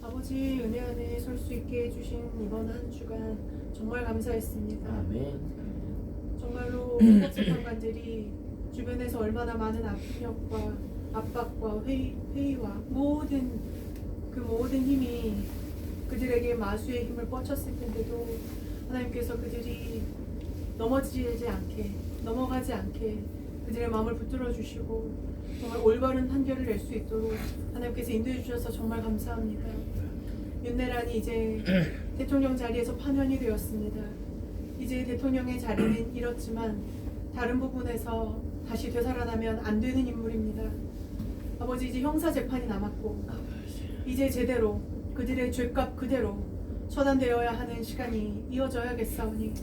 아버지 은혜 안에 설 수 있게 해주신 이번 한 주간 정말 감사했습니다. 아멘. 정말로 헌법재판관들이 주변에서 얼마나 많은 압력과 압박과 회의와 모든 힘이 그들에게 마수의 힘을 뻗쳤을 텐데도 하나님께서 그들이 넘어가지 않게 그들의 마음을 붙들어 주시고 정말 올바른 판결을 낼 수 있도록 하나님께서 인도해 주셔서 정말 감사합니다. 윤내란이 이제 대통령 자리에서 파면이 되었습니다. 이제 대통령의 자리는 잃었지만 다른 부분에서 다시 되살아나면 안 되는 인물입니다. 아버지 이제 형사 재판이 남았고 이제 제대로 그들의 죄값 그대로 처단되어야 하는 시간이 이어져야겠사오니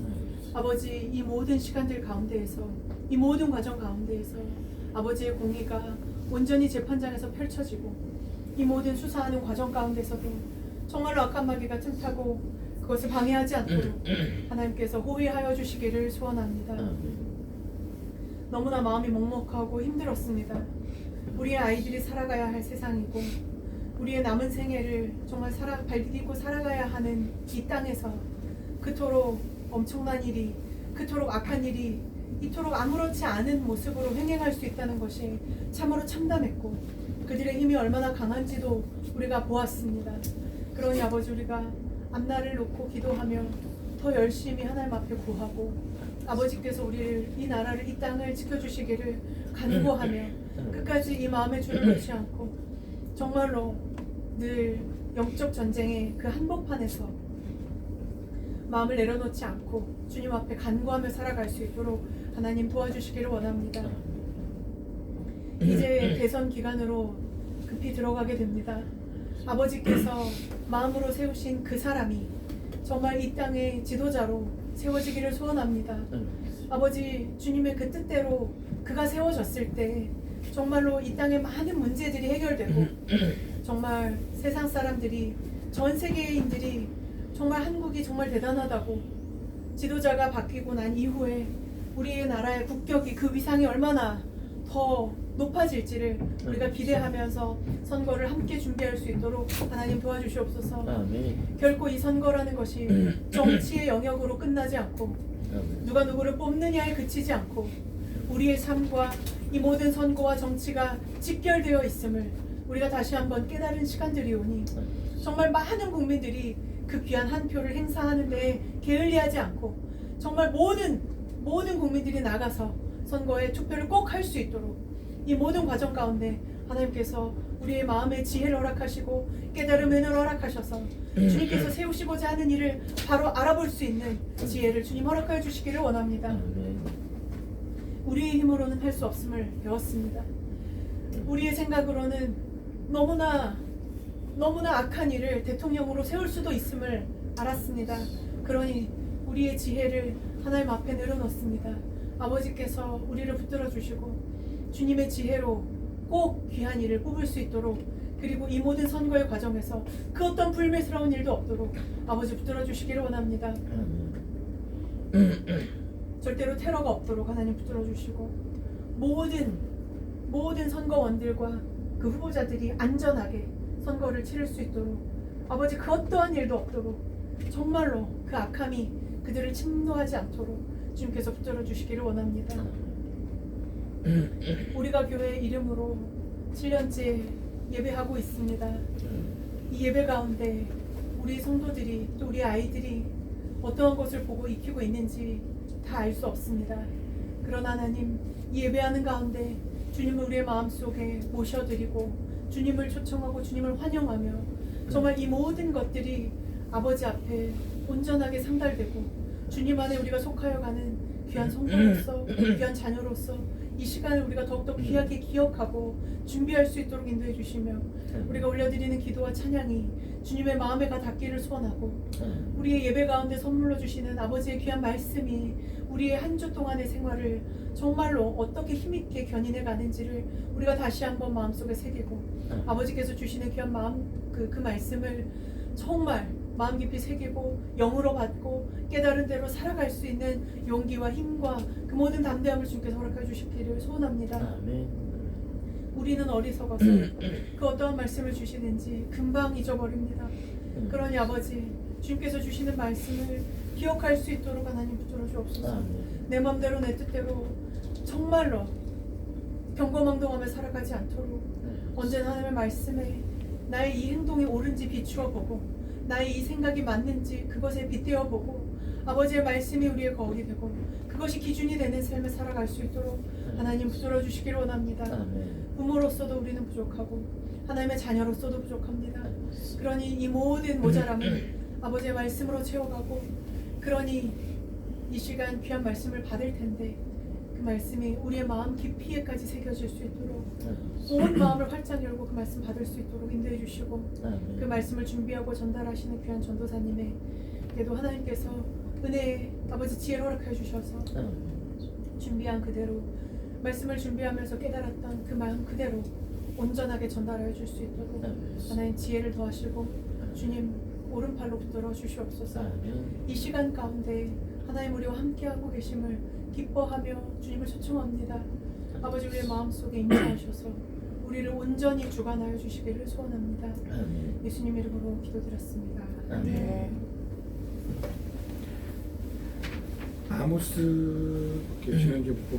아버지 이 모든 시간들 가운데에서 이 모든 과정 가운데에서 아버지의 공의가 온전히 재판장에서 펼쳐지고 이 모든 수사하는 과정 가운데서도 정말로 악한 마귀가 틈타고 그것을 방해하지 않도록 하나님께서 호위하여 주시기를 소원합니다. 너무나 마음이 먹먹하고 힘들었습니다. 우리의 아이들이 살아가야 할 세상이고 우리의 남은 생애를 정말 발디디고 살아가야 하는 이 땅에서 그토록 엄청난 일이 그토록 악한 일이 이토록 아무렇지 않은 모습으로 횡행할 수 있다는 것이 참으로 참담했고 그들의 힘이 얼마나 강한지도 우리가 보았습니다. 그러니 아버지 우리가 앞날을 놓고 기도하며 더 열심히 하나님 앞에 구하고 아버지께서 우리를 이 나라를 이 땅을 지켜주시기를 간구하며 끝까지 이 마음의 줄을 놓지 않고 정말로 늘 영적 전쟁의 그 한복판에서 마음을 내려놓지 않고 주님 앞에 간구하며 살아갈 수 있도록 하나님 도와주시기를 원합니다. 이제 대선 기간으로 급히 들어가게 됩니다. 아버지께서 마음으로 세우신 그 사람이 정말 이 땅의 지도자로 세워지기를 소원합니다. 아버지 주님의 그 뜻대로 그가 세워졌을 때 정말로 이 땅의 많은 문제들이 해결되고 정말 세상 사람들이 전 세계인들이 정말 한국이 정말 대단하다고 지도자가 바뀌고 난 이후에 우리의 나라의 국격이 그 위상이 얼마나 더 높아질지를 우리가 기대하면서 선거를 함께 준비할 수 있도록 하나님 도와주시옵소서. 아멘. 결코 이 선거라는 것이 정치의 영역으로 끝나지 않고 누가 누구를 뽑느냐에 그치지 않고 우리의 삶과 이 모든 선거와 정치가 직결되어 있음을 우리가 다시 한번 깨달은 시간들이 오니 정말 많은 국민들이 그 귀한 한 표를 행사하는 데에 게을리하지 않고 정말 모든 국민들이 나가서 선거에 투표를 꼭 할 수 있도록 이 모든 과정 가운데 하나님께서 우리의 마음에 지혜를 허락하시고 깨달음을 허락하셔서 주님께서 세우시고자 하는 일을 바로 알아볼 수 있는 지혜를 주님 허락하여 주시기를 원합니다. 우리의 힘으로는 할 수 없음을 배웠습니다. 우리의 생각으로는 너무나 악한 일을 대통령으로 세울 수도 있음을 알았습니다. 그러니 우리의 지혜를 하나님 앞에 내려놓습니다. 아버지께서 우리를 붙들어 주시고 주님의 지혜로 꼭 귀한 일을 뽑을 수 있도록 그리고 이 모든 선거의 과정에서 그 어떤 불미스러운 일도 없도록 아버지 붙들어 주시기를 원합니다. 절대로 테러가 없도록 하나님 붙들어 주시고 모든 선거원들과 그 후보자들이 안전하게 선거를 치를 수 있도록 아버지 그 어떠한 일도 없도록 정말로 그 악함이 그들을 침노하지 않도록 주님께서 붙들어 주시기를 원합니다. 우리가 교회 이름으로 7년째 예배하고 있습니다. 이 예배 가운데 우리 성도들이 또 우리 아이들이 어떠한 것을 보고 익히고 있는지 다 알 수 없습니다. 그러나 하나님 이 예배하는 가운데 주님을 우리의 마음속에 모셔드리고 주님을 초청하고 주님을 환영하며 정말 이 모든 것들이 아버지 앞에 온전하게 상달되고 주님 안에 우리가 속하여 가는 귀한 성도로서 귀한 자녀로서 이 시간을 우리가 더욱더 귀하게 기억하고 준비할 수 있도록 인도해 주시며 우리가 올려드리는 기도와 찬양이 주님의 마음에 가 닿기를 소원하고 우리의 예배 가운데 선물로 주시는 아버지의 귀한 말씀이 우리의 한 주 동안의 생활을 정말로 어떻게 힘있게 견인해 가는지를 우리가 다시 한번 마음속에 새기고 아버지께서 주시는 귀한 그 말씀을 정말 마음 깊이 새기고 영으로 받고 깨달은 대로 살아갈 수 있는 용기와 힘과 그 모든 담대함을 주님께서 허락해 주시기를 소원합니다. 아멘. 우리는 어리석어서 그 어떠한 말씀을 주시는지 그 금방 잊어버립니다. 그러니 아버지, 주님께서 주시는 말씀을 기억할 수 있도록 하나님 붙들어 주옵소서. 내 맘대로 내 뜻대로 정말로 경거망동하며 살아가지 않도록 언제나 하나님의 말씀에 나의 이 행동이 옳은지 비추어 보고 나의 이 생각이 맞는지 그것에 빗대어 보고 아버지의 말씀이 우리의 거울이 되고 그것이 기준이 되는 삶을 살아갈 수 있도록 하나님 붙들어 주시기를 원합니다. 부모로서도 우리는 부족하고 하나님의 자녀로서도 부족합니다. 그러니 이 모든 모자람을 아버지의 말씀으로 채워가고 그러니 이 시간 귀한 말씀을 받을 텐데 그 말씀이 우리의 마음 깊이에까지 새겨질 수 있도록 온 마음을 활짝 열고 그 말씀 받을 수 있도록 인도해 주시고 그 말씀을 준비하고 전달하시는 귀한 전도사님에게도 하나님께서 은혜의 아버지 지혜를 허락해 주셔서 준비한 그대로 말씀을 준비하면서 깨달았던 그 마음 그대로 온전하게 전달해 줄 수 있도록 하나님 지혜를 더하시고 주님 오른팔로 붙들어 주시옵소서. 이 시간 가운데 하나님 우리와 함께하고 계심을 기뻐하며 주님을 초청합니다. 아버지 우리의 마음속에 임재하셔서 우리를 온전히 주관하여 주시기를 소원합니다. 예수님 이름으로 기도드렸습니다. 아멘. 아모스 신앙기 보고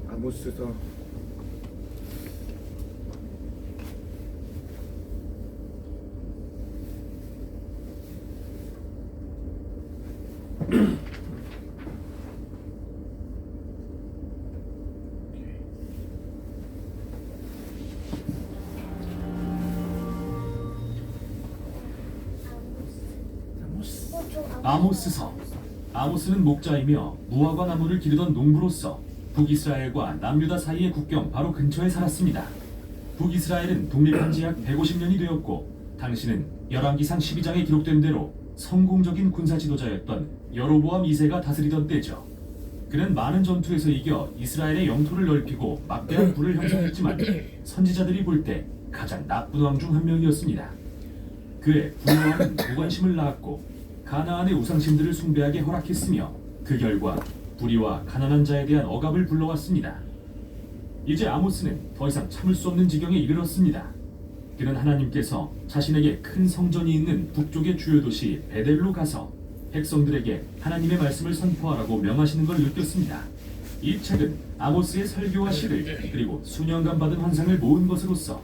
아모스서 아모스서. 아모스는 목자이며 무화과 나무를 기르던 농부로서 북이스라엘과 남유다 사이의 국경 바로 근처에 살았습니다. 북이스라엘은 독립한 지 약 150년이 되었고 당시는 열왕기상 12장에 기록된 대로 성공적인 군사 지도자였던 여로보암 2세가 다스리던 때죠. 그는 많은 전투에서 이겨 이스라엘의 영토를 넓히고 막대한 부를 형성했지만 선지자들이 볼 때 가장 나쁜 왕 중 한 명이었습니다. 그의 부유함은 무관심을 낳았고 가나안의 우상신들을 숭배하게 허락했으며 그 결과 불의와 가난한 자에 대한 억압을 불러왔습니다. 이제 아모스는 더 이상 참을 수 없는 지경에 이르렀습니다. 그는 하나님께서 자신에게 큰 성전이 있는 북쪽의 주요 도시 베델로 가서 백성들에게 하나님의 말씀을 선포하라고 명하시는 걸 느꼈습니다. 이 책은 아모스의 설교와 시를 그리고 수년간 받은 환상을 모은 것으로서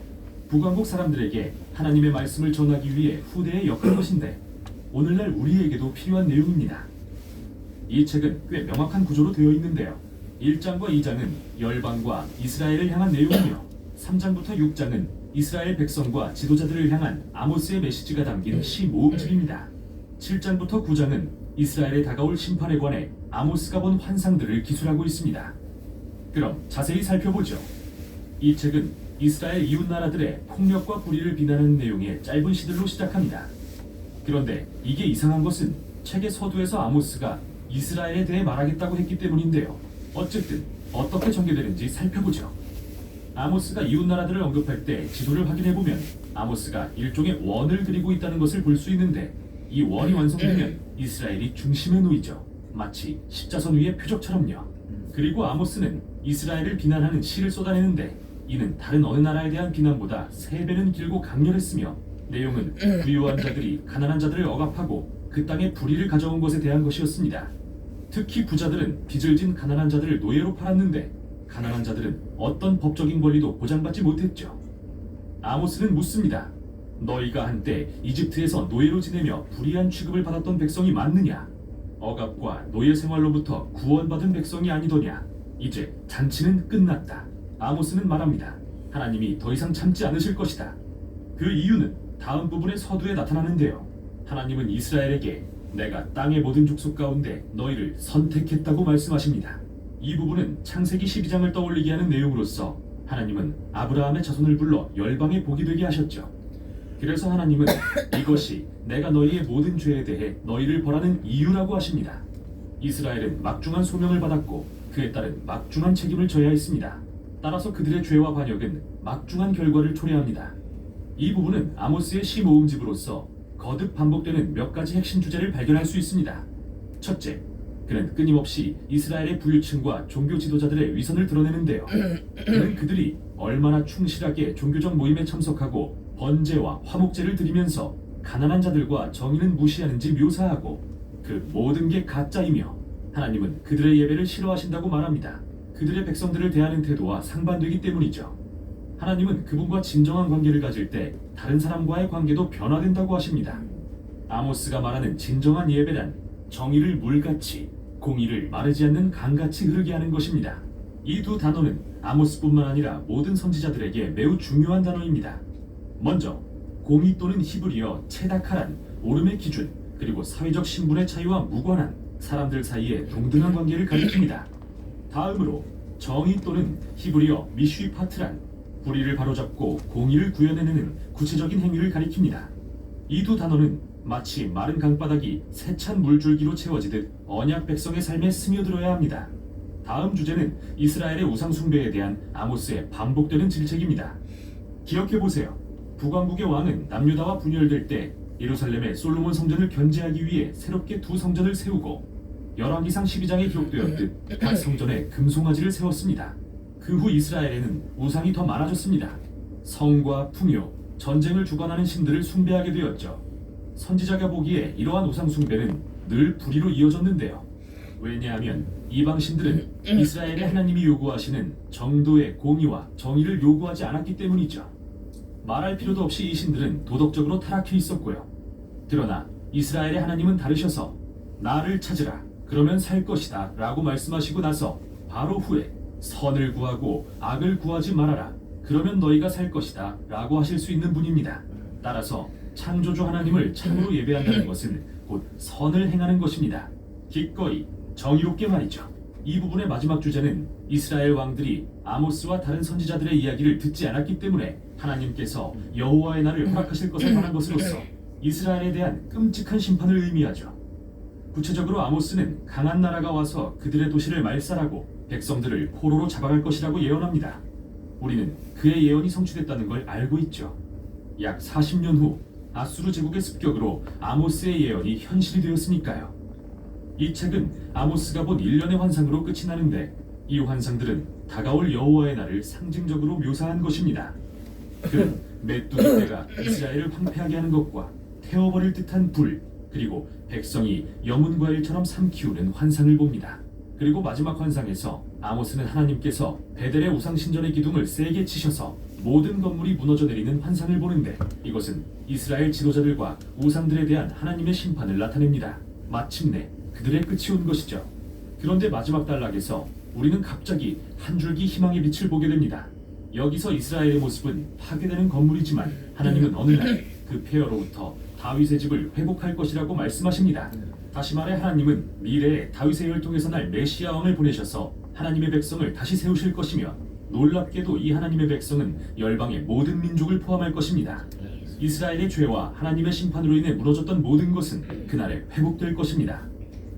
북왕국 사람들에게 하나님의 말씀을 전하기 위해 후대에 엮은 것인데 오늘날 우리에게도 필요한 내용입니다. 이 책은 꽤 명확한 구조로 되어 있는데요. 1장과 2장은 열방과 이스라엘을 향한 내용이며 3장부터 6장은 이스라엘 백성과 지도자들을 향한 아모스의 메시지가 담긴 시 모음집입니다. 7장부터 9장은 이스라엘에 다가올 심판에 관해 아모스가 본 환상들을 기술하고 있습니다. 그럼 자세히 살펴보죠. 이 책은 이스라엘 이웃 나라들의 폭력과 불의를 비난하는 내용의 짧은 시들로 시작합니다. 그런데 이게 이상한 것은 책의 서두에서 아모스가 이스라엘에 대해 말하겠다고 했기 때문인데요. 어쨌든 어떻게 전개되는지 살펴보죠. 아모스가 이웃 나라들을 언급할 때 지도를 확인해보면 아모스가 일종의 원을 그리고 있다는 것을 볼 수 있는데 이 원이 완성되면 이스라엘이 중심에 놓이죠. 마치 십자선 위의 표적처럼요. 그리고 아모스는 이스라엘을 비난하는 시를 쏟아내는데 이는 다른 어느 나라에 대한 비난보다 3배는 길고 강렬했으며 내용은 부유한 자들이 가난한 자들을 억압하고 그 땅에 불의를 가져온 것에 대한 것이었습니다. 특히 부자들은 빚을 진 가난한 자들을 노예로 팔았는데 가난한 자들은 어떤 법적인 권리도 보장받지 못했죠. 아모스는 묻습니다. 너희가 한때 이집트에서 노예로 지내며 불의한 취급을 받았던 백성이 맞느냐? 억압과 노예 생활로부터 구원받은 백성이 아니더냐? 이제 잔치는 끝났다. 아모스는 말합니다. 하나님이 더 이상 참지 않으실 것이다. 그 이유는 다음 부분의 서두에 나타나는데요. 하나님은 이스라엘에게 내가 땅의 모든 족속 가운데 너희를 선택했다고 말씀하십니다. 이 부분은 창세기 12장을 떠올리게 하는 내용으로서 하나님은 아브라함의 자손을 불러 열방의 복이 되게 하셨죠. 그래서 하나님은 이것이 내가 너희의 모든 죄에 대해 너희를 벌하는 이유라고 하십니다. 이스라엘은 막중한 소명을 받았고 그에 따른 막중한 책임을 져야 했습니다. 따라서 그들의 죄와 반역은 막중한 결과를 초래합니다. 이 부분은 아모스의 시 모음집으로서 거듭 반복되는 몇 가지 핵심 주제를 발견할 수 있습니다. 첫째, 그는 끊임없이 이스라엘의 부유층과 종교 지도자들의 위선을 드러내는데요. 그는 그들이 얼마나 충실하게 종교적 모임에 참석하고 번제와 화목제를 드리면서 가난한 자들과 정의는 무시하는지 묘사하고 그 모든 게 가짜이며 하나님은 그들의 예배를 싫어하신다고 말합니다. 그들의 백성들을 대하는 태도와 상반되기 때문이죠. 하나님은 그분과 진정한 관계를 가질 때 다른 사람과의 관계도 변화된다고 하십니다. 아모스가 말하는 진정한 예배란 정의를 물같이, 공의를 마르지 않는 강같이 흐르게 하는 것입니다. 이 두 단어는 아모스뿐만 아니라 모든 선지자들에게 매우 중요한 단어입니다. 먼저 공의 또는 히브리어 체다카란 옳음의 기준, 그리고 사회적 신분의 차이와 무관한 사람들 사이의 동등한 관계를 가리킵니다. 다음으로 정의 또는 히브리어 미슈파트란 불의를 바로잡고 공의를 구현해내는 구체적인 행위를 가리킵니다. 이 두 단어는 마치 마른 강바닥이 세찬 물줄기로 채워지듯 언약 백성의 삶에 스며들어야 합니다. 다음 주제는 이스라엘의 우상 숭배에 대한 아모스의 반복되는 질책입니다. 기억해보세요. 북왕국의 왕은 남유다와 분열될 때 예루살렘의 솔로몬 성전을 견제하기 위해 새롭게 두 성전을 세우고 열왕기상 12장에 기록되었듯 각 성전에 금송아지를 세웠습니다. 그 후 이스라엘에는 우상이 더 많아졌습니다. 성과 풍요, 전쟁을 주관하는 신들을 숭배하게 되었죠. 선지자가 보기에 이러한 우상 숭배는 늘 불의로 이어졌는데요. 왜냐하면 이방 신들은 이스라엘의 하나님이 요구하시는 정도의 공의와 정의를 요구하지 않았기 때문이죠. 말할 필요도 없이 이 신들은 도덕적으로 타락해 있었고요. 그러나 이스라엘의 하나님은 다르셔서 나를 찾으라 그러면 살 것이다 라고 말씀하시고 나서 바로 후에 선을 구하고 악을 구하지 말아라 그러면 너희가 살 것이다 라고 하실 수 있는 분입니다. 따라서 창조주 하나님을 참으로 예배한다는 것은 곧 선을 행하는 것입니다. 기꺼이 정의롭게 말이죠. 이 부분의 마지막 주제는 이스라엘 왕들이 아모스와 다른 선지자들의 이야기를 듣지 않았기 때문에 하나님께서 여호와의 날을 허락하실 것을 말한 것으로서 이스라엘에 대한 끔찍한 심판을 의미하죠. 구체적으로 아모스는 강한 나라가 와서 그들의 도시를 말살하고 백성들을 포로로 잡아갈 것이라고 예언합니다. 우리는 그의 예언이 성취됐다는 걸 알고 있죠. 약 40년 후 아수르 제국의 습격으로 아모스의 예언이 현실이 되었으니까요. 이 책은 아모스가 본 일련의 환상으로 끝이 나는데 이 환상들은 다가올 여호와의 날을 상징적으로 묘사한 것입니다. 그 메뚜기 떼가 이스라엘을 황폐하게 하는 것과 태워버릴 듯한 불, 그리고 백성이 여문과일처럼 삼키우는 환상을 봅니다. 그리고 마지막 환상에서 아모스는 하나님께서 베델의 우상신전의 기둥을 세게 치셔서 모든 건물이 무너져 내리는 환상을 보는데 이것은 이스라엘 지도자들과 우상들에 대한 하나님의 심판을 나타냅니다. 마침내 그들의 끝이 온 것이죠. 그런데 마지막 단락에서 우리는 갑자기 한 줄기 희망의 빛을 보게 됩니다. 여기서 이스라엘의 모습은 파괴되는 건물이지만 하나님은 어느 날 그 폐허로부터 다윗의 집을 회복할 것이라고 말씀하십니다. 다시 말해 하나님은 미래에 다윗의 혈통에서 날 메시아 왕을 보내셔서 하나님의 백성을 다시 세우실 것이며 놀랍게도 이 하나님의 백성은 열방의 모든 민족을 포함할 것입니다. 이스라엘의 죄와 하나님의 심판으로 인해 무너졌던 모든 것은 그날에 회복될 것입니다.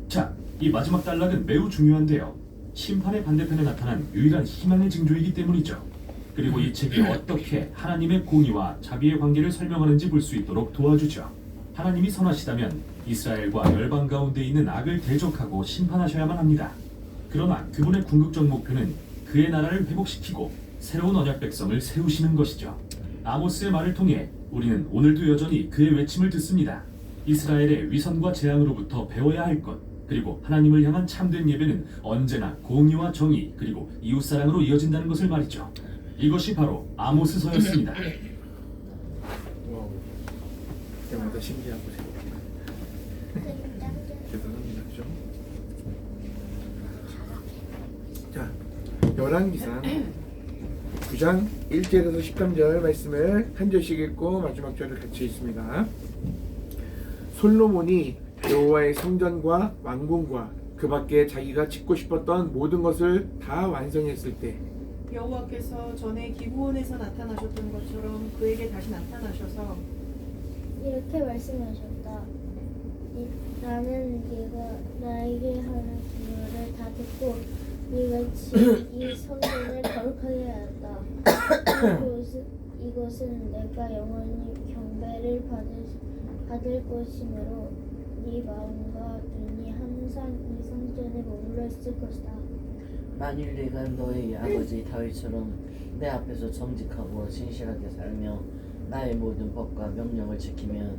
자, 이 마지막 단락은 매우 중요한데요. 심판의 반대편에 나타난 유일한 희망의 징조이기 때문이죠. 그리고 이 책이 어떻게 하나님의 공의와 자비의 관계를 설명하는지 볼 수 있도록 도와주죠. 하나님이 선하시다면 이스라엘과 열방 가운데 있는 악을 대적하고 심판하셔야만 합니다. 그러나 그분의 궁극적 목표는 그의 나라를 회복시키고 새로운 언약 백성을 세우시는 것이죠. 아모스의 말을 통해 우리는 오늘도 여전히 그의 외침을 듣습니다. 이스라엘의 위선과 재앙으로부터 배워야 할 것, 그리고 하나님을 향한 참된 예배는 언제나 공의와 정의 그리고 이웃사랑으로 이어진다는 것을 말이죠. 이것이 바로 아모스서였습니다. 와우. 때마다 신기하고 대단합니다. 그죠? 자, 열왕기상 9장 1절에서 13절 말씀을 한 절씩 읽고 마지막 절을 같이 읽습니다. 솔로몬이 여호와의 성전과 왕궁과 그 밖에 자기가 짓고 싶었던 모든 것을 다 완성했을 때 여호와께서 전에 기브온에서 나타나셨던 것처럼 그에게 다시 나타나셔서 이렇게 말씀하셨다. 나는 네가 나에게 하는 기도를 다 듣고 네가 이 성전을 거룩하게 하였다. 이것은 내가 영원히 경배를 받을 것이므로 네 마음과 눈이 항상 이 성전에 머물러 있을 것이다. 만일 네가 너의 아버지 다윗처럼 내 앞에서 정직하고 신실하게 살며 나의 모든 법과 명령을 지키면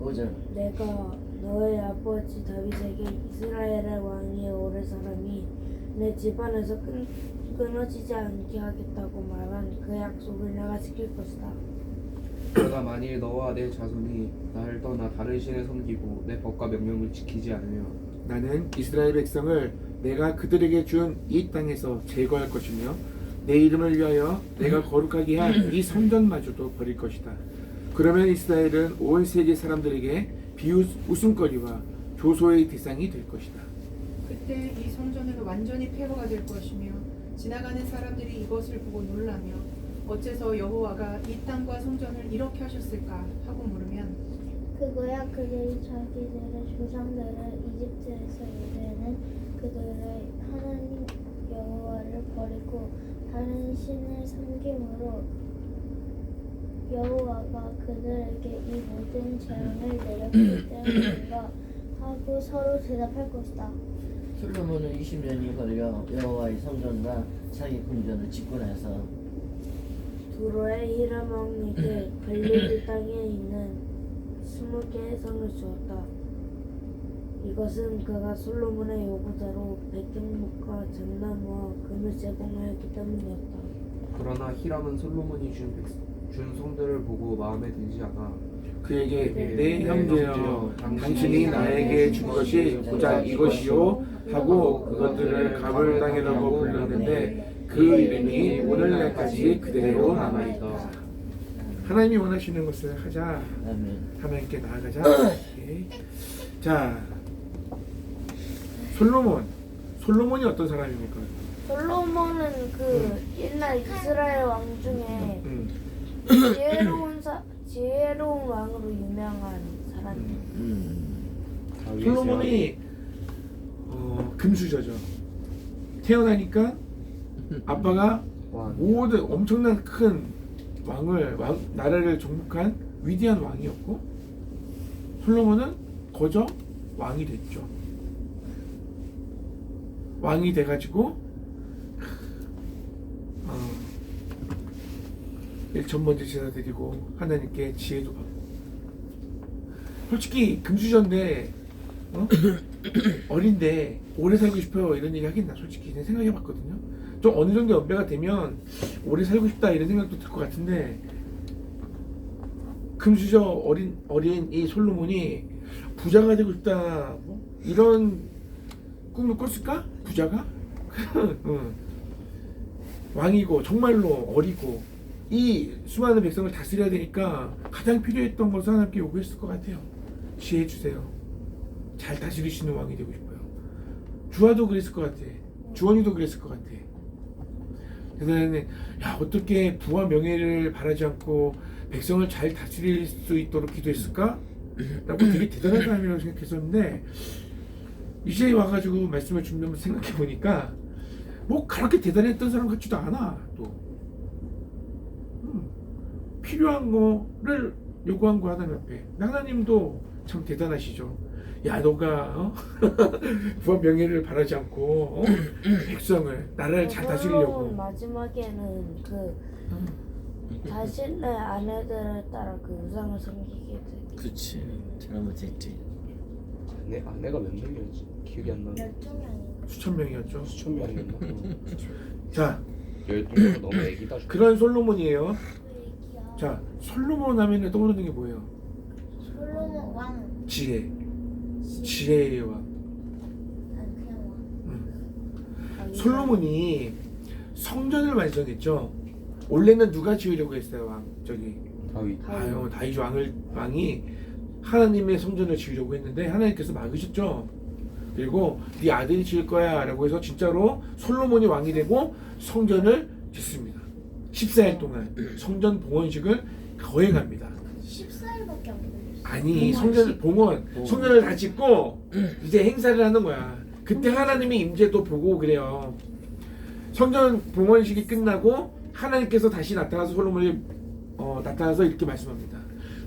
5절 내가 너의 아버지 다윗에게 이스라엘의 왕이 오래 사람이 내 집안에서 끊어지지 않게 하겠다고 말한 그 약속을 내가 지킬 것이다. 그러나 만일 너와 내 자손이 나를 떠나 다른 신을 섬기고 내 법과 명령을 지키지 않으며 나는 이스라엘 백성을 내가 그들에게 준 이 땅에서 제거할 것이며 내 이름을 위하여 내가 거룩하게 한 이 성전마저도 버릴 것이다. 그러면 이스라엘은 온 세계 사람들에게 비웃음거리와 조소의 대상이 될 것이다. 그때 이 성전은 완전히 폐허가 될 것이며 지나가는 사람들이 이것을 보고 놀라며 어째서 여호와가 이 땅과 성전을 이렇게 하셨을까 하고 물으면 그거야 그들이 자기들의 조상들을 이집트에서 유대는 그들의 하나님 여호와를 버리고 다른 신을 섬김으로 여호와가 그들에게 이 모든 재앙을 내렸기 때문인가 하고 서로 대답할 것이다. 솔로몬은 20년이 걸려 여호와의 성전과 자기 궁전을 짓고 나서 두로의 히람 왕에게 갈릴리 땅에 있는 20개의 성을 주었다. 이것은 그가 솔로몬의 요구대로 백경목과 잣나무와 금을 제공하였기 때문이었다. 그러나 히람은 솔로몬이 준 성들을 보고 마음에 들지 않아 그에게 내 형제여 당신이 나에게 준 것이 고작 이것이요 하고 그것들을 가볼 땅이라고 불렀는데 그 이름이 오늘날까지 그대로 남아있다. 하나님이 원하시는 것을 하자. 아멘. 하나님께 나아가자. 오케이. 자, 솔로몬이 어떤 사람입니까? 솔로몬은 그 옛날 이스라엘 왕 중에 지혜로운 왕으로 유명한 사람이에요. 솔로몬이 금수저죠. 태어나니까 아빠가 모든 엄청난 큰 나라를 정복한 위대한 왕이었고 솔로몬은 거저 왕이 됐죠. 왕이 돼가지고 일천번째 제사 드리고 하나님께 지혜도 받고 솔직히 금수저인데 어린데 오래 살고 싶어요 이런 얘기 하겠나 솔직히 생각해봤거든요. 좀 어느 정도 연배가 되면 오래 살고 싶다 이런 생각도 들 것 같은데 금수저 어린 이 솔로몬이 부자가 되고 싶다 뭐 이런 꿈을 꿨을까? 부자가? 왕이고 정말로 어리고 이 수많은 백성을 다스려야 되니까 가장 필요했던 것을 하나님께 요구했을 것 같아요. 지혜 주세요. 잘 다스리시는 왕이 되고 싶어요. 주아도 그랬을 것 같아. 주원이도 그랬을 것 같아. 그래서 야 어떻게 부와 명예를 바라지 않고 백성을 잘 다스릴 수 있도록 기도했을까? 라고 되게 대단한 사람이라고 생각했었는데 이제 와가지고 말씀을 준비하면서 생각해보니까 뭐 그렇게 대단했던 사람 같지도 않아. 또 필요한 거를 요구한 거 하나님 앞에 하나님도 참 대단하시죠. 야 너가 부와 명예를 바라지 않고 백성을 나라를 잘 다스리려고 마지막에는 그 자신의 아내들을 따라 그 우상을 섬기게 돼. 그치. 잘못했지. 아내가 몇 명이었지? 기억이 안 나네. 12명이 아닌가? 수천 명이었죠. 수천 명이었나? 자 12명 너무 애기다. 그런 솔로몬이에요. 그 얘기야. 자 솔로몬 하면 떠오르는 게 뭐예요? 솔로몬 왕. 지혜의 왕. 아니 그냥 왕. 솔로몬이 성전을 완성했죠. 원래는 누가 지으려고 했어요? 다윗 왕이 하나님의 성전을 지으려고 했는데 하나님께서 막으셨죠. 그리고 네 아들이 지을 거야 라고 해서 진짜로 솔로몬이 왕이 되고 성전을 짓습니다. 14일 동안 성전 봉헌식을 거행합니다. 14일밖에 안 걸렸어. 아니 성전을 성전을 다 짓고 이제 행사를 하는 거야. 그때 하나님의 임재도 보고 그래요. 성전 봉헌식이 끝나고 하나님께서 다시 나타나서 솔로몬이 나타나서 이렇게 말씀합니다.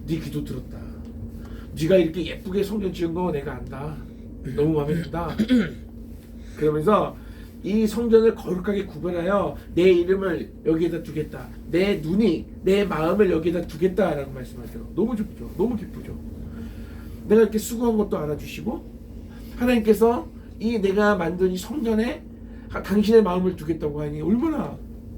네 기도 들었다. 네가 이렇게 예쁘게 성전 지은 거 내가 안다. 너무 마음에 든다. 그러면서 이 성전을 거룩하게 구별하여 내 이름을 여기에다 두겠다. 내 눈이 내 마음을 여기에다 두겠다라고 말씀하세요. 너무 좋죠. 너무 기쁘죠. 내가 이렇게 수고한 것도 알아주시고 하나님께서 이 내가 만든 이 성전에 당신의 마음을 두겠다고 하니 얼마나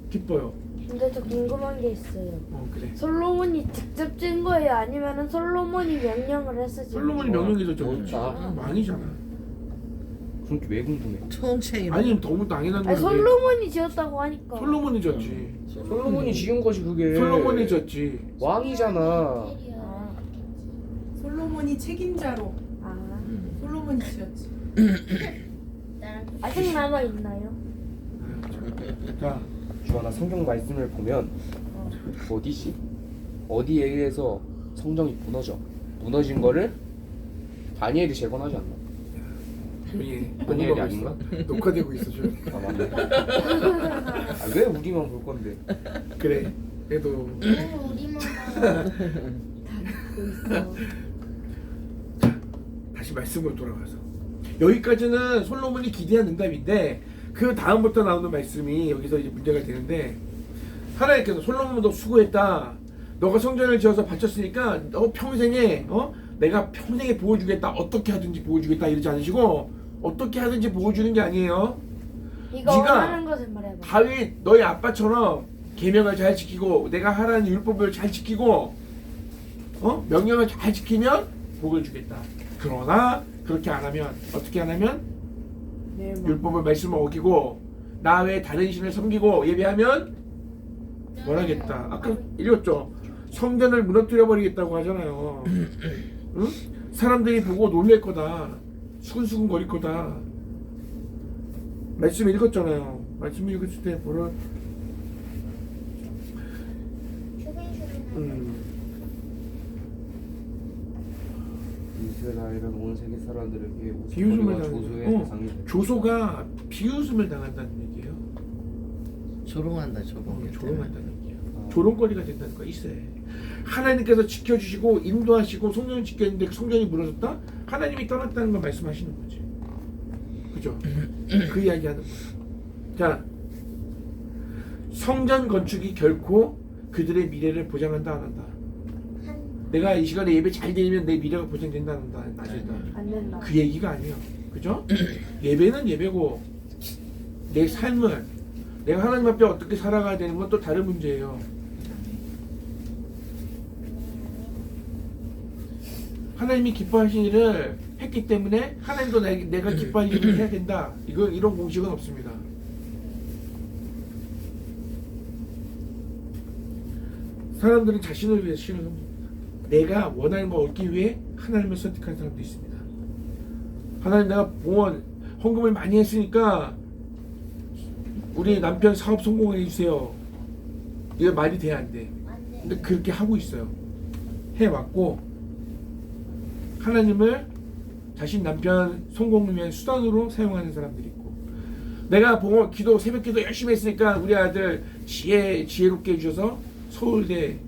기뻐요. 근데 저 궁금한 게 있어요. 그래. 솔로몬이 직접 찐 거예요? 아니면은 솔로몬이 명령을 해서 찐 솔로몬이 거예요? 명령해서 옳다. 아니잖아. 그럼 왜 궁금해? 처음 책임. 아니 너무 당연한 아니 건데. 솔로몬이 지었다고 하니까. 솔로몬이 졌지. 솔로몬이 지은 거지 그게. 솔로몬이 졌지. 왕이잖아. 아, 솔로몬이 책임자로 아. 솔로몬이 지었지. 아직 남아 있나요? 자, 주하나 성경 말씀을 보면 어디지? 어디에 의해서 성정이 무너져. 무너진 거를 다니엘이 재건하지 않나? 조용히 다니엘이 아닌가? 녹화되고 있어 조용히. 아 맞네. 아, 왜 우리만 볼 건데? 그래. 그래도 우리만 있어. 다시 말씀으로 돌아가서 여기까지는 솔로몬이 기대한 응답인데 그 다음부터 나오는 말씀이 여기서 이제 문제가 되는데 하나님께서 솔로몬도 수고했다. 너가 성전을 지어서 바쳤으니까 너 평생에 내가 평생에 보여주겠다. 어떻게 하든지 보여주겠다 이러지 않으시고 어떻게 하든지 보여주는 게 아니에요. 이거 네가 원하는 것을 말해봐. 다윗 너희 아빠처럼 계명을 잘 지키고 내가 하라는 율법을 잘 지키고 명령을 잘 지키면 복을 주겠다. 그러나 그렇게 안 하면 어떻게 안 하면 율법을 말씀을 어기고 나 외에 다른 신을 섬기고 예배하면 뭘 하겠다. 아까 읽었죠. 성전을 무너뜨려 버리겠다고 하잖아요. 응? 사람들이 보고 놀랄 거다. 수근수근 거릴 거다. 말씀 읽었잖아요. 말씀 읽었을 때 뭐를 이스라엘은 온 세계 사람들에게 비웃음을 우스갯거리와 조소의 대상이 됐다. 조소가 비웃음을 당한다는 얘기예요. 조롱한다 조롱. 조롱한다는 얘기예요. 조롱거리가 된다는 거 있어요. 하나님께서 지켜주시고 인도하시고 성전을 지켰는데 그 성전이 무너졌다? 하나님이 떠났다는 걸 말씀하시는 거지. 그죠? 그 이야기 하는 거야. 자, 성전 건축이 결코 그들의 미래를 보장한다 안 한다. 내가 이 시간에 예배 잘 드리면 내 미래가 보장된다 안 한다. 안 된다. 안 된다. 그 얘기가 아니에요. 그죠? 예배는 예배고 내 삶을 내가 하나님 앞에 어떻게 살아가야 되는 건 또 다른 문제예요. 하나님이 기뻐하신 일을 했기 때문에 하나님도 내가 기뻐할 일을 해야 된다. 이런 공식은 없습니다. 사람들은 자신을 위해서 신을 섬깁니다. 내가 원하는 걸 얻기 위해 하나님을 선택한 사람도 있습니다. 하나님 내가 봉헌 헌금을 많이 했으니까 우리 남편 사업 성공해 주세요. 이거 말이 돼야 안 돼. 근데 그렇게 하고 있어요. 해왔고 하나님을 자신 남편 성공을 위한 수단으로 사용하는 사람들이 있고 내가 봉헌 기도 새벽 기도 열심히 했으니까 우리 아들 지혜롭게 해주셔서 서울대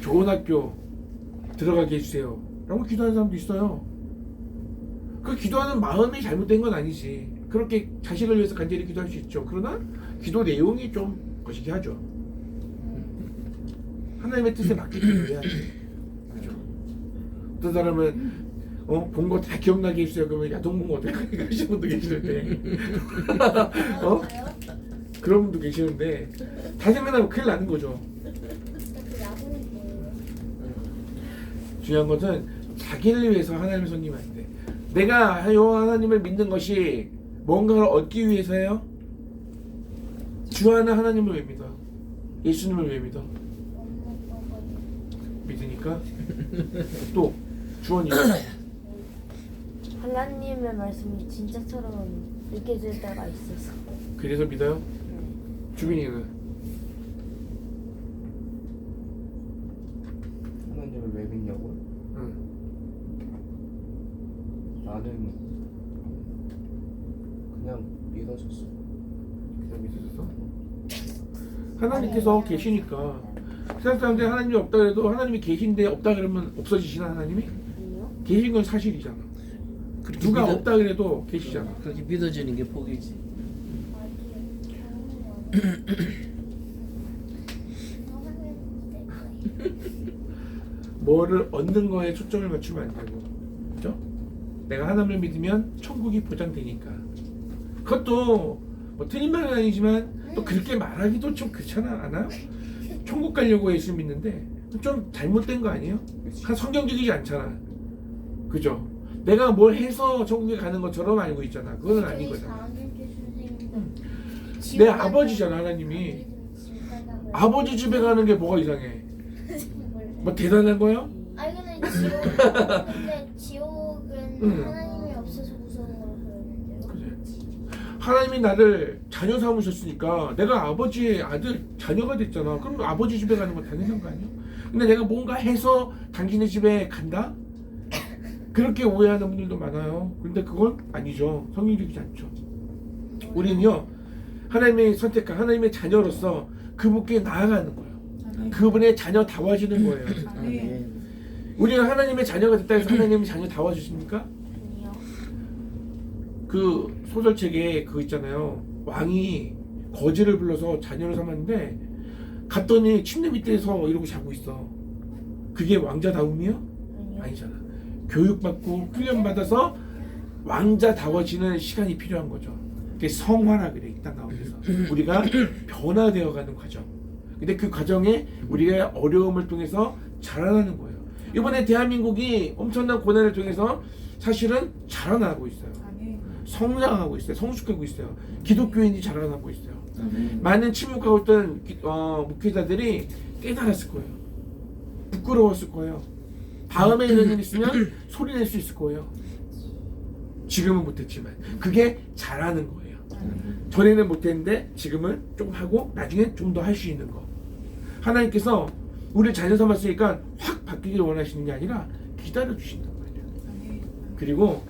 좋은 학교 들어가게 해주세요 라고 기도하는 사람도 있어요. 그 기도하는 마음이 잘못된 건 아니지. 그렇게 자식을 위해서 간절히 기도할 수 있죠. 그러나 기도 내용이 좀 거시기 하죠. 하나님의 뜻에 맞게 기도해야 돼. 그죠? 어떤 사람은 본 거 다 기억나게 해주세요. 그러면 야동본 거 어떻게 하시는 분도 계시는데 그런 분도 계시는데 다 생각나면 큰일 나는 거죠. 중요한 것은 자기를 위해서 하나님을 섬기면 안 돼. 내가 하나님을 믿는 것이 뭔가를 얻기 위해서예요? 주 하나 하나님을 왜 믿어? 예수님을 왜 믿어? 믿으니까? 또 주원이 하나님의 말씀이 진짜처럼 느껴질 때가 있어서. 그래서 믿어요? 주빈이는? 하나님을 왜 믿냐고? 응. 나는 그냥 믿어졌어. 그냥 믿으셨어? 하나님께서 계시니까 세상 사람들이 하나님이 없다 그래도 하나님이 계신데 없다 그러면 없어지시나 하나님이? 아니요? 계신 건 사실이잖아. 누가 없다 그래도 계시잖아. 그렇게 믿어지는 게 복이지. 뭐를 얻는 거에 초점을 맞추면 안 되고, 그죠? 내가 하나님을 믿으면 천국이 보장되니까. 그것도 뭐 틀린 말은 아니지만 또 그렇게 말하기도 좀 그렇잖아, 않아요? 천국 가려고 예수 믿는데 좀 잘못된 거 아니에요? 한 성경적이지 않잖아, 그죠? 내가 뭘 해서 천국에 가는 것처럼 알고 있잖아. 그거는 아닌 거잖아. 내 아버지잖아, 하나님이. 아버지 집에 가는 게 뭐가 이상해? 뭐 대단한 거야? 아니 근데 지옥은 하나님이 없어서 무서운 거라고 그러는데요. 그래. 하나님이 나를 자녀 삼으셨으니까 내가 아버지의 아들 자녀가 됐잖아. 그럼 아버지 집에 가는 건 당연한 거 아니야? 근데 내가 뭔가 해서 당신의 집에 간다? 그렇게 오해하는 분들도 많아요. 근데 그건 아니죠. 성경적이지 않죠. 우리는요, 하나님의 선택한 하나님의 자녀로서 그분께 나아가는 거예요. 그분의 자녀 다워지는 거예요. 아멘. 우리가 하나님의 자녀가 됐다 해서 하나님의 자녀 다워주십니까? 아니요. 그 소설책에 그거 있잖아요. 왕이 거지를 불러서 자녀를 삼았는데 갔더니 침대 밑에서 이러고 자고 있어. 그게 왕자다움이요? 아니잖아. 교육받고 훈련받아서 왕자다워지는 시간이 필요한 거죠. 그게 성화라 그래, 이 땅 가운데서. 우리가 변화되어가는 과정. 근데 그 과정에 우리가 어려움을 통해서 자라나는 거예요. 이번에 대한민국이 엄청난 고난을 통해서 사실은 자라나고 있어요. 아멘. 성장하고 있어요. 성숙하고 있어요. 기독교인이 자라나고 있어요. 많은 침묵하고 있던 목회자들이 깨달았을 거예요. 부끄러웠을 거예요. 다음에 이런 일 있으면 소리 낼 수 있을 거예요. 지금은 못했지만 그게 잘하는 거예요. 전에는 못했는데 지금은 조금 하고 나중엔 좀 더 할 수 있는 거. 하나님께서 우리를 자녀 삼았으니까 확 바뀌기를 원하시는 게 아니라 기다려 주신단 말이에요. 아멘. 그리고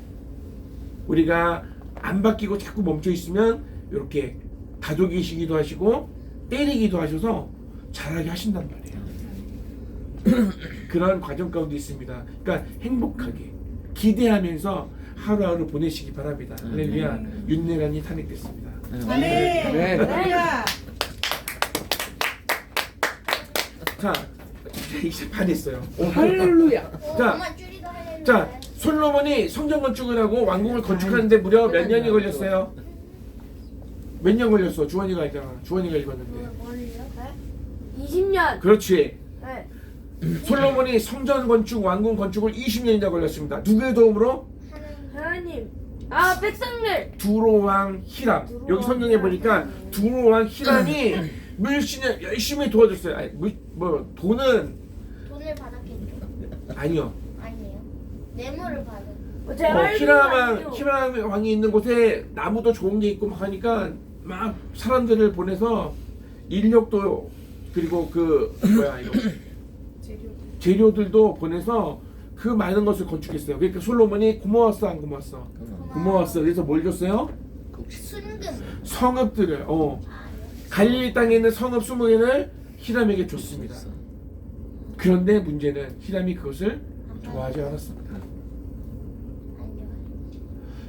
우리가 안 바뀌고 자꾸 멈춰 있으면 이렇게 다독이시기도 하시고 때리기도 하셔서 잘하게 하신단 말이에요. 그런 과정 가운데 있습니다. 그러니까 행복하게 기대하면서 하루하루 보내시기 바랍니다. 할렐루야. 윤내란이 탄핵됐습니다. 아멘. 네. 할렐루야. 자, 이제 반했어요. 할렐루야. 자, 엄마 줄이도 하려고. 자, 솔로몬이 성전 건축을 하고 왕궁을 건축하는데 무려 몇 년이 걸렸어요? 몇 년 걸렸어? 주원이가 알잖아. 주원이가 읽었는데. 뭘요? 20년. 그렇지. 네. 솔로몬이 성전 건축, 왕궁 건축을 20년이나 걸렸습니다. 누구의 도움으로? 하나님. 아, 백성들. 두로왕 히람. 여기 성경에 보니까 두로왕 히람이 물신을 열심히 도와줬어요. 아니, 돈은 돈을 받았겠죠? 아니요. 아니에요. 뇌물을 받은. 제발 히람 왕이 있는 곳에 나무도 좋은 게 있고 막 하니까 막 사람들을 보내서 인력도 그리고 이거 재료들도 보내서 그 많은 것을 건축했어요. 그러니까 솔로몬이 고마웠어, 안 고마웠어? 고마웠어. 그래서 뭘 줬어요? 순금. 성읍들을 갈릴리 땅에 있는 성읍 20개를 히람에게 줬습니다. 그런데 문제는 히람이 그것을 좋아하지 않았습니다.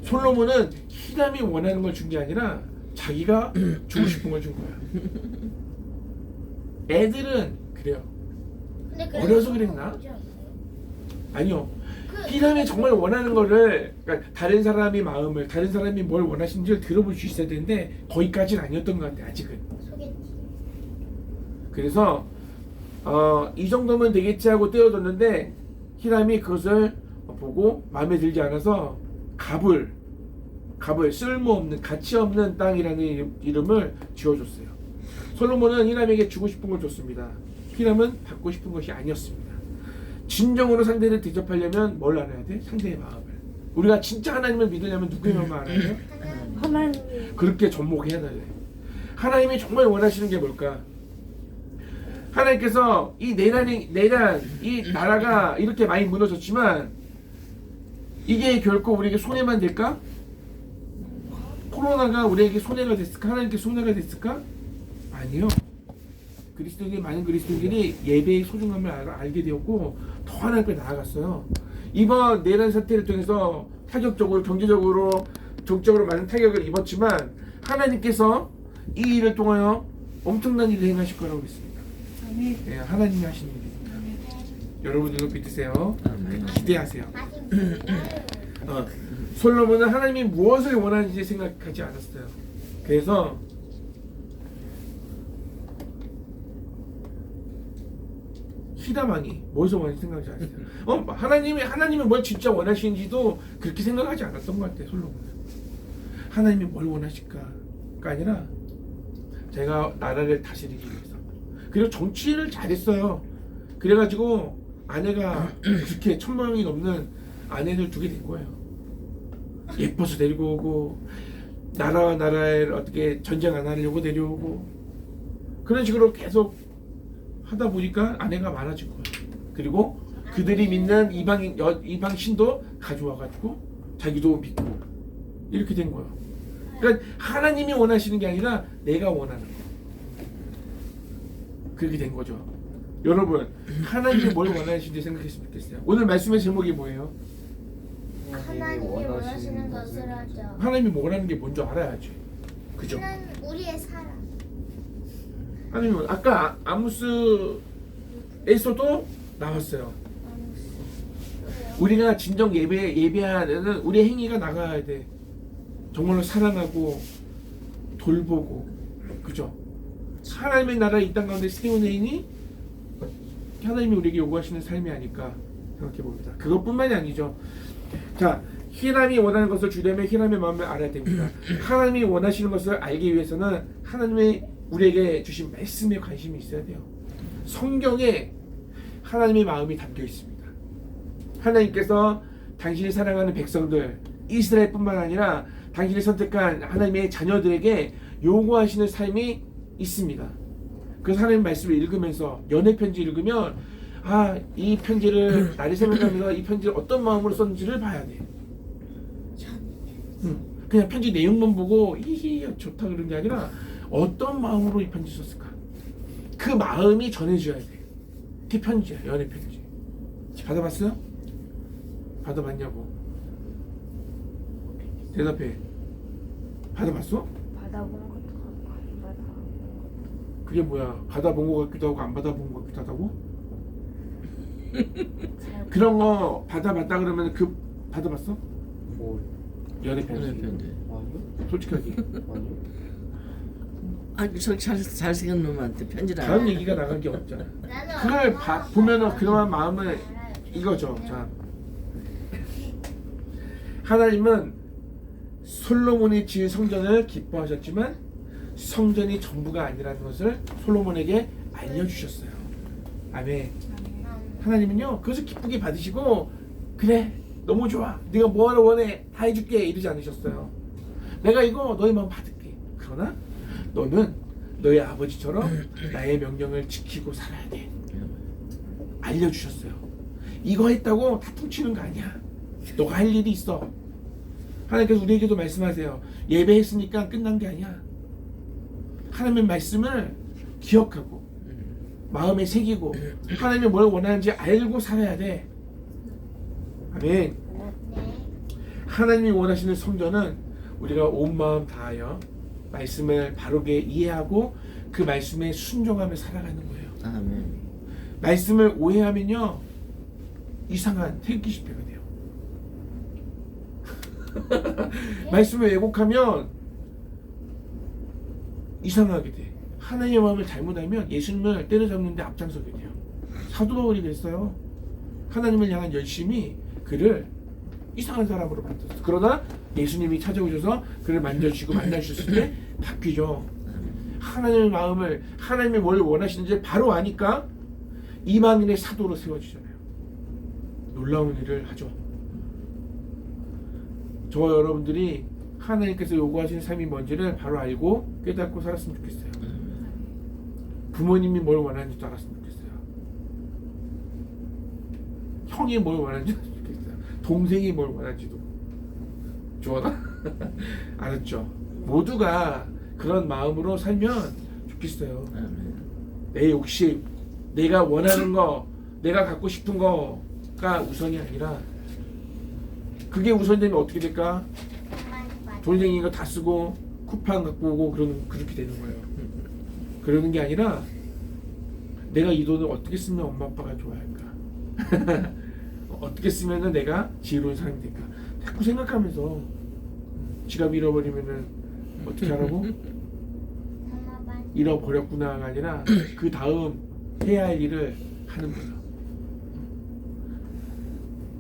솔로몬은 히람이 원하는 걸 준 게 아니라 자기가 주고 싶은 걸 준 거야. 애들은 그래요. 근데 어려서 그랬나? 오지 않나요? 아니요. 히람이 정말 원하는 거를, 그러니까 다른 사람의 마음을, 다른 사람이 뭘 원하시는지를 들어볼 수 있어야 되는데 거기까지는 아니었던 것 같아, 아직은. 소개팅. 그래서 이 정도면 되겠지 하고 떼어줬는데 히람이 그것을 보고 마음에 들지 않아서 갑을 쓸모없는, 가치없는 땅이라는 이름을 지어줬어요. 솔로몬은 히람에게 주고 싶은 걸 줬습니다. 히람은 받고 싶은 것이 아니었습니다. 진정으로 상대를 대접하려면 뭘 알아야 돼? 상대의 마음을. 우리가 진짜 하나님을 믿으려면 누구의 마음을 알아야 돼? 하나님. 그렇게 접목해야 돼. 하나님이 정말 원하시는 게 뭘까? 하나님께서 이 이 나라가 이렇게 많이 무너졌지만 이게 결코 우리에게 손해만 될까? 코로나가 우리에게 손해가 됐을까? 하나님께 손해가 됐을까? 아니요. 많은 그리스도인들이 예배의 소중함을 알게 되었고 더 하나님께 나아갔어요. 이번 내란 사태를 통해서 타격적으로, 경제적으로, 정적으로 많은 타격을 입었지만 하나님께서 이 일을 통하여 엄청난 일을 행하실 거라고 믿습니다. 아멘. 예, 하나님이 하시는 일입니다. 여러분들도 믿으세요. 아멘. 기대하세요. 아직 몰라요. 솔로몬은 하나님이 무엇을 원하는지 생각하지 않았어요. 그래서 히다망이 무엇을 원하는지 생각하지 않았어요. 하나님이 뭘 진짜 원하시는지도 그렇게 생각하지 않았던 것 같아요. 솔로몬은 하나님이 뭘 원하실까가 아니라 제가 나라를 다스리기 위해서. 그리고 정치를 잘했어요. 그래가지고 아내가 그렇게 1000명이 넘는 아내를 두게 된 거예요. 예뻐서 데리고 오고 나라와 나라에 어떻게 전쟁 안 하려고 데려오고 그런 식으로 계속 하다 보니까 아내가 많아진 거예요. 그리고 그들이 믿는 이방 신도 가져와가지고 자기도 믿고 이렇게 된 거예요. 그러니까 하나님이 원하시는 게 아니라 내가 원하는 거. 그렇게 된 거죠. 여러분 하나님이 뭘 원하시는지 생각했으면 좋겠어요. 오늘 말씀의 제목이 뭐예요? 하나님이 원하시는 것을 하죠. 하나님이 뭐라는 게 뭔지 알아야지. 그죠? 하나님 우리의 사랑. 하나님은 아까 아모스에서도 나왔어요. 우리가 진정 예배하는 우리의 행위가 나가야 돼. 정말로 사랑하고 돌보고, 그죠? 하나님의 나라 이 땅 가운데 세운 행위, 하나님이 우리에게 요구하시는 삶이 아닐까 생각해 봅니다. 그것뿐만이 아니죠. 자, 히람이 원하는 것을 주려면 히람의 마음을 알아야 됩니다. 하나님이 원하시는 것을 알기 위해서는 하나님이 우리에게 주신 말씀에 관심이 있어야 돼요. 성경에 하나님의 마음이 담겨 있습니다. 하나님께서 당신이 사랑하는 백성들 이스라엘뿐만 아니라 당신이 선택한 하나님의 자녀들에게 요구하시는 삶이 있습니다. 그래서 하나님 말씀을 읽으면서 연애 편지 읽으면 이 편지를 날이 새면서 이 편지를 어떤 마음으로 썼는지를 봐야 돼. 그냥 편지 내용만 보고 이히 좋다 그런 게 아니라 어떤 마음으로 이 편지 썼을까? 그 마음이 전해져야 돼. 그게 편지야, 연애 편지. 받아봤어요? 받아봤냐고? 대답해. 받아봤어? 받아본 것도 같고 안 받아본 것도. 그게 뭐야? 받아본 것 같기도 하고 안 받아본 것 같기도 하다고? 그런 거 받아봤다 그러면 그 받아봤어? 뭐 연애 편지. 아니요? 솔직하게. 아니요? 아니 저 잘생긴 놈한테 편지를 안 다른 해. 얘기가 나간 게 없잖아. 나는 그걸 보면은 그러한 마음을 이거죠. 자, 하나님은 솔로몬이 지은 성전을 기뻐하셨지만 성전이 전부가 아니라는 것을 솔로몬에게 알려주셨어요. 아멘. 하나님은요 그것을 기쁘게 받으시고 그래 너무 좋아 네가 뭘 원해 다 해줄게 이러지 않으셨어요. 내가 이거 너의 마음 받을게. 그러나 너는 너의 아버지처럼 나의 명령을 지키고 살아야 돼. 알려주셨어요. 이거 했다고 다 퉁치는 거 아니야. 너가 할 일이 있어. 하나님께서 우리에게도 말씀하세요. 예배했으니까 끝난 게 아니야. 하나님의 말씀을 기억하고 마음에 새기고 하나님이 뭘 원하는지 알고 살아야 돼. 아멘. 하나님이 원하시는 성전은 우리가 온 마음 다하여 말씀을 바르게 이해하고 그 말씀에 순종하며 살아가는 거예요. 아멘. 말씀을 오해하면요 이상한 태극기 집회가 돼요. 말씀을 왜곡하면 이상하게 돼. 하나님의 마음을 잘못 알면 예수님을 때려잡는데 앞장서게 돼요. 사도 바울이 그랬어요. 하나님을 향한 열심이 그를 이상한 사람으로 만들었어. 그러나 예수님이 찾아오셔서 그를 만져주시고 만나주셨을 때 바뀌죠. 하나님의 마음을 하나님이 뭘 원하시는지 바로 아니까 이방인의 사도로 세워주잖아요. 놀라운 일을 하죠. 저와 여러분들이 하나님께서 요구하시는 삶이 뭔지를 바로 알고 깨닫고 살았으면 좋겠어요. 부모님이 뭘 원하는지도 알았으면 좋겠어요. 형이 뭘 원하는지도 좋겠어요. 동생이 뭘 원하는지도 좋아나? 알았죠? 모두가 그런 마음으로 살면 좋겠어요. 내 욕심, 내가 원하는 거, 내가 갖고 싶은 거가 우선이 아니라 그게 우선되면 어떻게 될까? 돈쟁이 거 다 쓰고 쿠팡 갖고 오고 그렇게 되는 거예요. 그러는 게 아니라 내가 이 돈을 어떻게 쓰면 엄마 아빠가 좋아할까? 어떻게 쓰면은 내가 지혜로운 사람이 될까? 자꾸 생각하면서 지갑 잃어버리면은 어떻게 하라고? 잃어버렸구나가 아니라 그 다음 해야 할 일을 하는 거예요.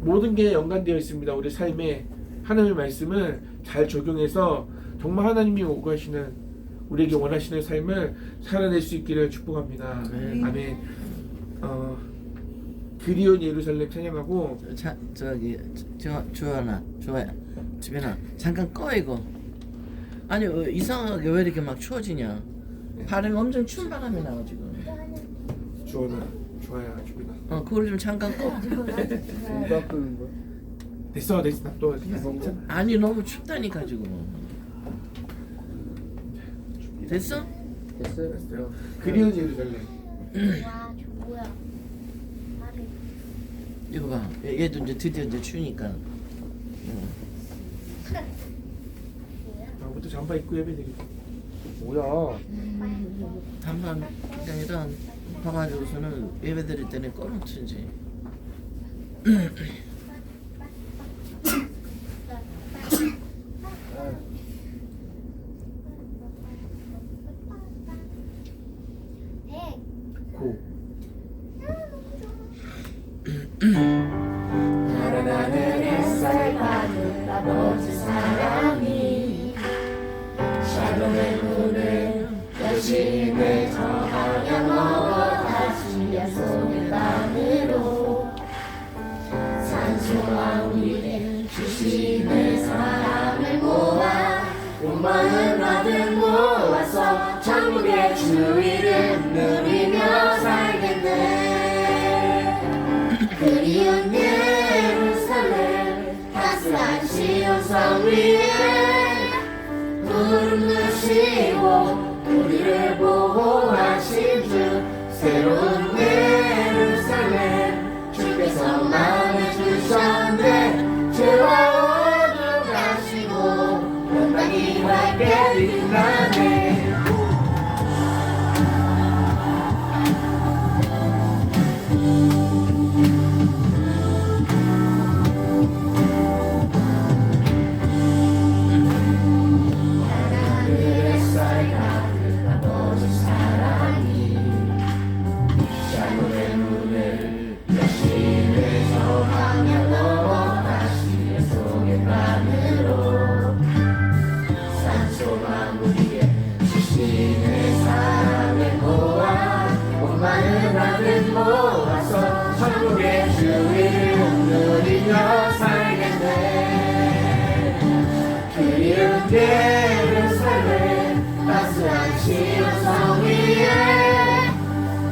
모든 게 연관되어 있습니다. 우리 삶에 하나님의 말씀을 잘 적용해서 정말 하나님이 요구하시는 우리에게 원하시는 삶을 살아낼 수 있기를 축복합니다. 아멘. 그리운 예루살렘 찬양하고 주연아 집에나 잠깐 꺼 이거. 아니 이상하게 왜 이렇게 막 추워지냐? 바람이 엄청 추운 바람이 나와 지금. 주원아 좋아요 주빈아. 그걸 좀 잠깐 꺼. 누가 끄는 거야? 됐어 또 괜찮아. 아니 너무 춥다니까 지금. 됐어? 됐어요. 그리운 예루살렘. 와, 저 뭐야? 말이 이거 봐. 얘도 이제 드디어 이제 추우니까. 다음부터 잠바 입고 예배 드리고. 뭐야? 단판 게 아니라 봐가지고서는 예배 드릴 때는 꺼놓든지. 고. 다른 하늘 햇살 가득 아버지 사랑이 샬롬의 문을 여신을 정하여 넣어 다시 약속의 땅으로 산소와 우리의 주시는 사랑을 모아 온 마음 가득 모아서 천국의 주위를 누리며 살겠네. 그리운 예루살렘 따스한 시온성 위에 구름 누시고 우리를 보호하신 주 새로운 예루살렘 주께서 마음에 주셨네. 죄와 어둠 가시고 온 땅이 밝게 빛나네. 모아서 천국의 주위를 누리며 살겠네. 그리운 예루살렘 따스한 시온성 위에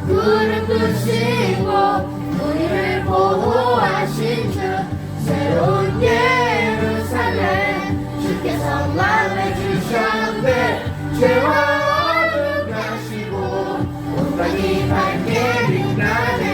구름 부시고 우리를 보호하신 주 새로운 예루살렘 주께서 마음에 주셨네. 죄와 어둠 가시고 온 땅이 밝게 빛나네.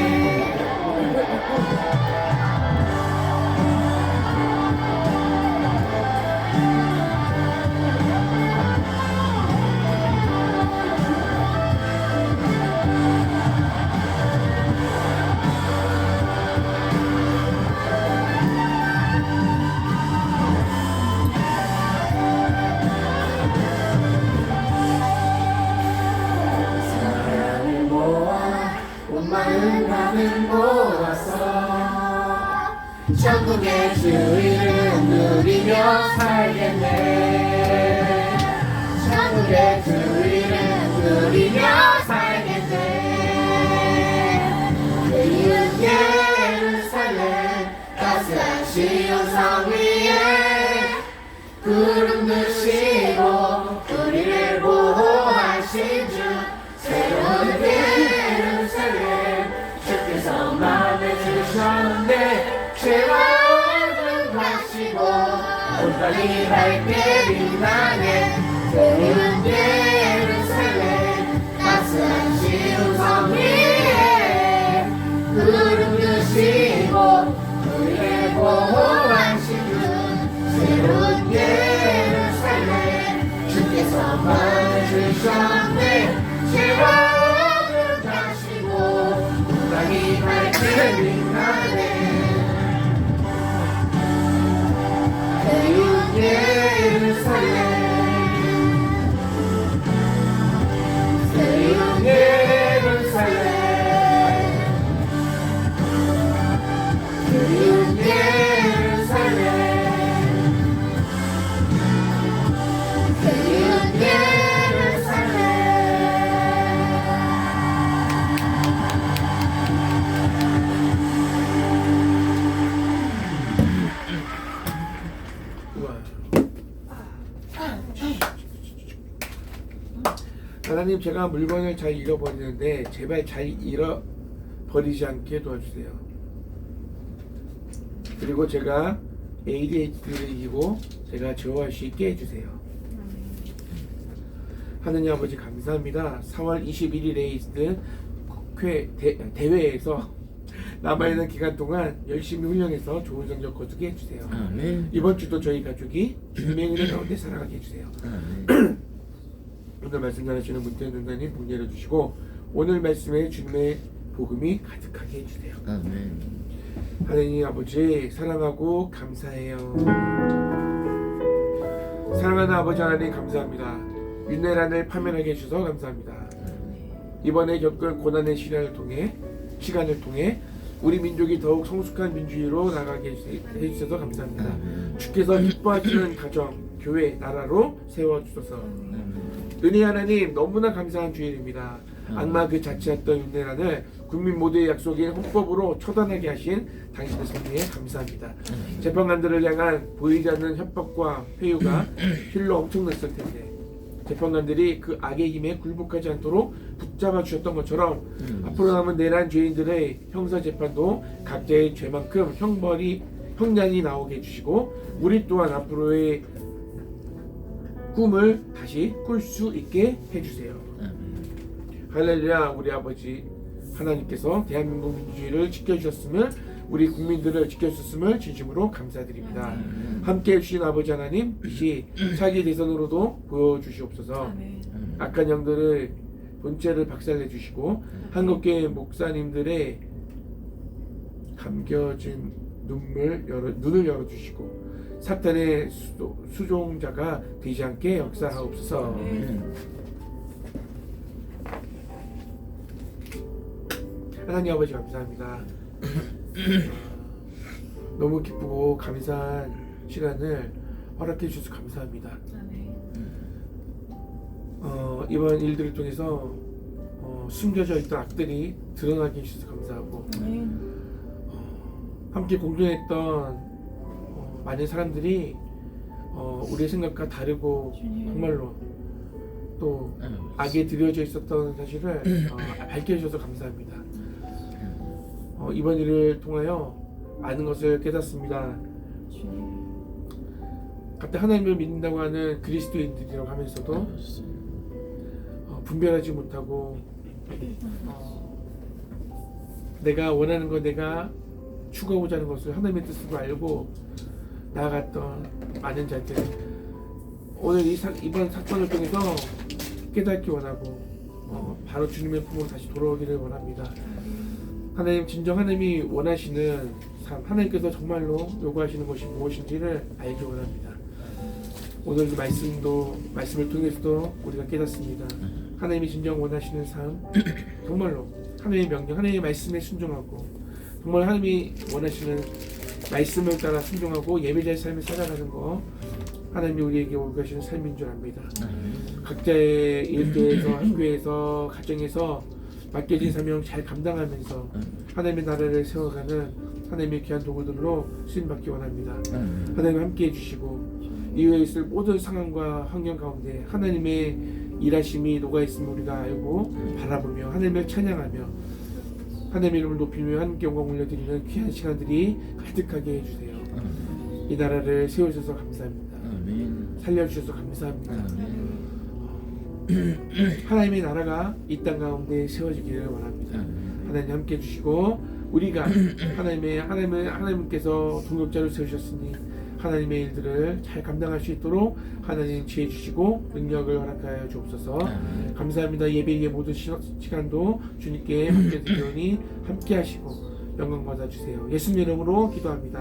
사랑을 모아 온 마음 가득 모아서 천국의 주위를 누리며 살겠네. 천국의 주위를 누리며 살겠네. 그리운 예루살렘 따스한 시온성 위에 구름 누시고 우리를 보호하신 주 새로운 예루살렘 주께서 마음에 주셨네. 죄와 어둠 가시고 온 땅이 밝게 빛나네. 새로운 예루살렘 따스한 시온성 위에 구름 주시고 우리를 보호하신 주 새로운 예루살렘 주께서 하나님, 제가 물건을 잘 잃어버리는데 제발 잘 잃어버리지 않게 도와주세요. 그리고 제가 ADHD를 이기고 제가 제어할 수 있게 해주세요. 하느님 아버지, 감사합니다. 4월 21일에 있는 대회에서 남아있는 기간 동안 열심히 훈련해서 좋은 성적 거두게 해주세요. 아멘. 이번 주도 저희 가족이 주님의 은혜 가운데 살아가게 해주세요. 아멘. 오늘 말씀 전하시는 문태현 전사님 복 내려주시고 오늘 말씀에 주님의 복음이 가득하게 해주세요. 아멘. 하나님 아버지, 사랑하고 감사해요. 사랑하는 아버지 하나님, 감사합니다. 윤회란을 파면하게 해주셔서 감사합니다. 이번에 겪은 고난의 시간을 통해 우리 민족이 더욱 성숙한 민주주의로 나가게 해주셔서 감사합니다. 주께서 기뻐하시는 가정, 교회, 나라로 세워주소서. 은혜 하나님, 너무나 감사한 주일입니다. 악마 그 자체였던 윤회란을 국민 모두의 약속인 헌법으로 처단하게 하신 당신의 섭리에 감사합니다. 재판관들을 향한 보이지 않는 협박과 회유가 실로 엄청났을 텐데 재판관들이 그 악의 힘에 굴복하지 않도록 붙잡아 주셨던 것처럼 앞으로 남은 내란 죄인들의 형사재판도 각자의 죄만큼 형량이 나오게 해주시고 우리 또한 앞으로의 꿈을 다시 꿀 수 있게 해주세요. 할렐루야. 우리 아버지 하나님께서 대한민국 민주주의를 지켜주셨음을, 우리 국민들을 지켜주셨음을 진심으로 감사드립니다. 함께 해주신 아버지 하나님, 이 차기 대선으로도 보여주시옵소서. 악한 영들을 본체를 박살내주시고 한국교회 목사님들의 감겨진 눈을 열어주시고 사탄의 수종자가 되지 않게 역사하옵소서. 하나님 아버지, 감사합니다. 너무 기쁘고 감사한 시간을 허락해 주셔서 감사합니다. 이번 일들을 통해서 숨겨져 있던 악들이 드러나게 해주셔서 감사하고 함께 공존했던 많은 사람들이 우리의 생각과 다르고 정말로 또 악에 들여져 있었던 사실을 밝혀주셔서 감사합니다. 이번 일을 통하여 많은 것을 깨닫습니다. 각자 하나님을 믿는다고 하는 그리스도인들이라고 하면서도 분별하지 못하고 내가 원하는 것, 내가 추구하고자 하는 것을 하나님의 뜻으로 알고 나아갔던 많은 자들, 오늘 이번 사건을 통해서 깨닫기 원하고 바로 주님의 품으로 다시 돌아오기를 원합니다. 하나님, 진정 하나님이 원하시는 삶, 하나님께서 정말로 요구하시는 것이 무엇인지를 알기 원합니다. 오늘 이 말씀을 통해서도 우리가 깨닫습니다. 하나님이 진정 원하시는 삶, 정말로 하나님의 명령, 하나님의 말씀에 순종하고 정말 하나님이 원하시는 말씀을 따라 순종하고 예배자의 삶을 살아가는 거, 하나님이 우리에게 요구하시는 삶인 줄 압니다. 각자의 일터에서, 학교에서, 가정에서 맡겨진 사명 잘 감당하면서 하나님의 나라를 세워가는 하나님의 귀한 도구들로 쓰임받기 원합니다. 하나님 함께 해주시고 이후에 있을 모든 상황과 환경 가운데 하나님의 일하심이 녹아있음을 우리가 알고 바라보며 하나님을 찬양하며 하나님의 이름을 높이며 하나님께 영광 올려드리는 귀한 시간들이 가득하게 해주세요. 이 나라를 세워주셔서 감사합니다. 살려주셔서 감사합니다. 하나님의 나라가 이 땅 가운데 세워지기를 원합니다. 하나님 함께 해주시고 우리가 하나님께서 동역자를 세우셨으니 하나님의 일들을 잘 감당할 수 있도록 하나님 지혜 주시고 능력을 허락하여 주옵소서. 감사합니다. 예배의 모든 시간도 주님께 함께 드리오니 함께 하시고 영광 받아주세요. 예수님 이름으로 기도합니다.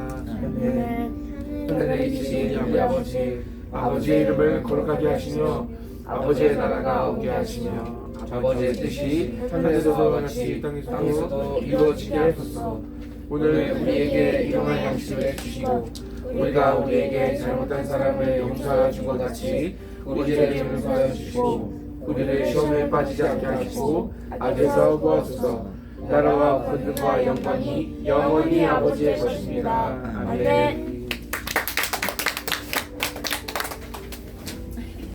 하늘에 계신 우리 아버지, 아버지의 이름을 거룩하게 하시며 아버지의 나라가 오게 하시며 아버지의 뜻이 하늘에서도 같이 땅에서도 이루어지게 하소서. 오늘 우리에게 일용할 양식을 주시고 우리가 우리에게 잘못한 사람을 용서하여 준 것 같이 우리 죄를 용서하여 주시고 우리를 시험에 빠지지 않게 하시고 악에서 구하소서. 나라와 권능과 영광이 영원히 아버지의 것입니다. 아멘.